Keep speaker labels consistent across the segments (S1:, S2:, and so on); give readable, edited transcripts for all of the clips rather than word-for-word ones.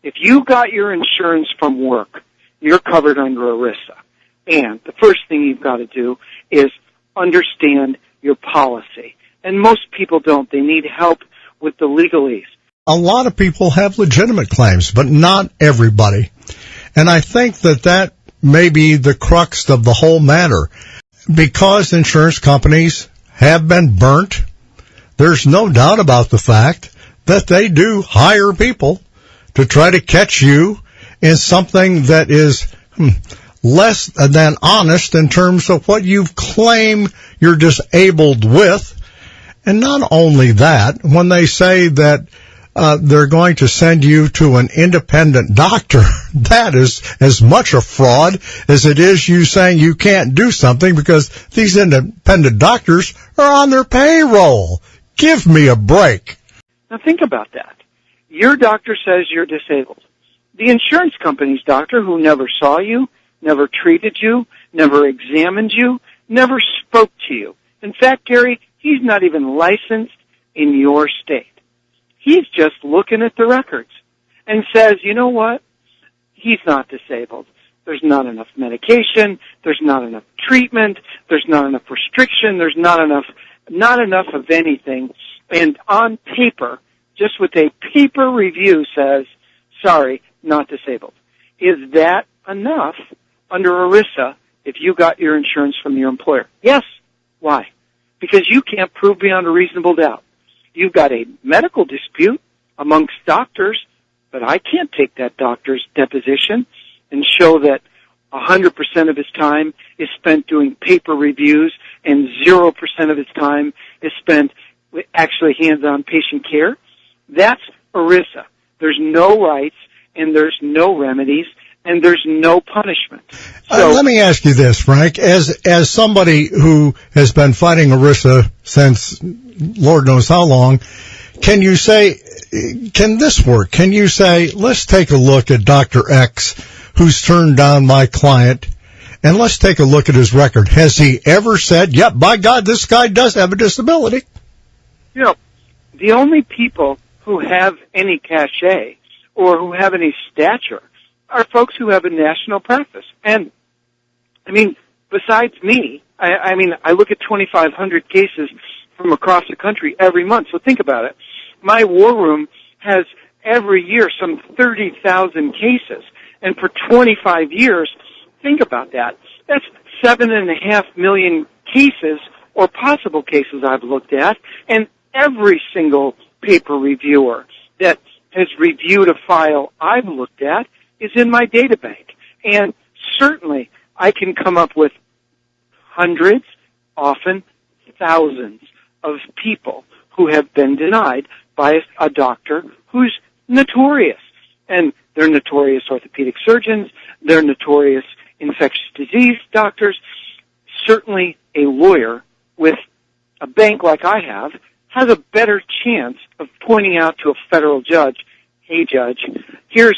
S1: if you got your insurance from work, you're covered under ERISA. And the first thing you've got to do is understand your policy. And most people don't. They need help with the legalese.
S2: A lot of people have legitimate claims, but not everybody. And I think that may be the crux of the whole matter. Because insurance companies have been burnt, there's no doubt about the fact that they do hire people to try to catch you in something that is less than honest in terms of what you claim you're disabled with. And not only that, when they say that they're going to send you to an independent doctor, that is as much a fraud as it is you saying you can't do something because these independent doctors are on their payroll. Give me a break.
S1: Now think about that. Your doctor says you're disabled. The insurance company's doctor, who never saw you, never treated you, never examined you, never spoke to you. In fact, Gary, he's not even licensed in your state. He's just looking at the records and says, you know what? He's not disabled. There's not enough medication. There's not enough treatment. There's not enough restriction. There's not enough of anything. And on paper, just with a paper review says, sorry, not disabled. Is that enough under ERISA if you got your insurance from your employer? Yes. Why? Because you can't prove beyond a reasonable doubt. You've got a medical dispute amongst doctors, but I can't take that doctor's deposition and show that 100% of his time is spent doing paper reviews and 0% of his time is spent with actually hands-on patient care. That's ERISA. There's no rights and there's no remedies and there's no punishment. So,
S2: let me ask you this, Frank. As somebody who has been fighting ERISA since Lord knows how long, can this work? Can you say, let's take a look at Dr. X, who's turned down my client, and let's take a look at his record. Has he ever said, yep, by God, this guy does have a disability?
S1: You know, the only people who have any cachet or who have any stature are folks who have a national practice. And, I mean, besides me, I look at 2,500 cases from across the country every month. So think about it. My war room has every year some 30,000 cases. And for 25 years, think about that. That's 7.5 million cases or possible cases I've looked at. And every single paper reviewer that has reviewed a file I've looked at is in my data bank. And certainly I can come up with hundreds, often thousands of people who have been denied by a doctor who's notorious. And they're notorious orthopedic surgeons, they're notorious infectious disease doctors. Certainly a lawyer with a bank like I have has a better chance of pointing out to a federal judge, hey judge, here's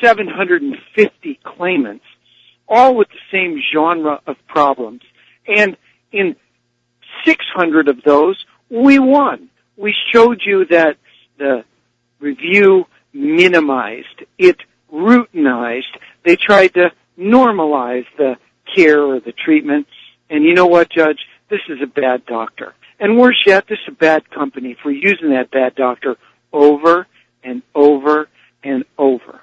S1: 750 claimants, all with the same genre of problems. And in 600 of those, we won. We showed you that the review minimized, it routinized. They tried to normalize the care or the treatment. And you know what, Judge? This is a bad doctor. And worse yet, this is a bad company for using that bad doctor over and over and over.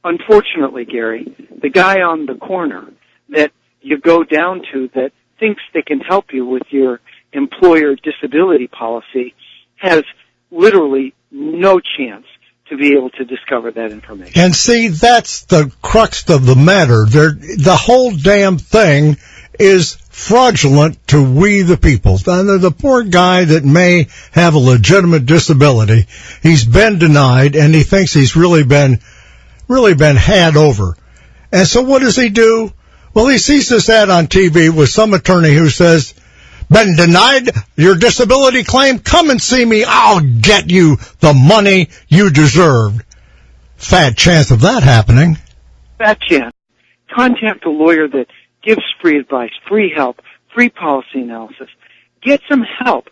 S1: Unfortunately, Gary, the guy on the corner that you go down to that thinks they can help you with your employer disability policy has literally no chance to be able to discover that information.
S2: And see, that's the crux of the matter. The whole damn thing is fraudulent to we the people. The poor guy that may have a legitimate disability, he's been denied and he thinks he's really been had over. And so what does he do? Well, he sees this ad on TV with some attorney who says, been denied your disability claim? Come and see me. I'll get you the money you deserved. Fat chance of that happening.
S1: Fat chance. Contact a lawyer that gives free advice, free help, free policy analysis. Get some help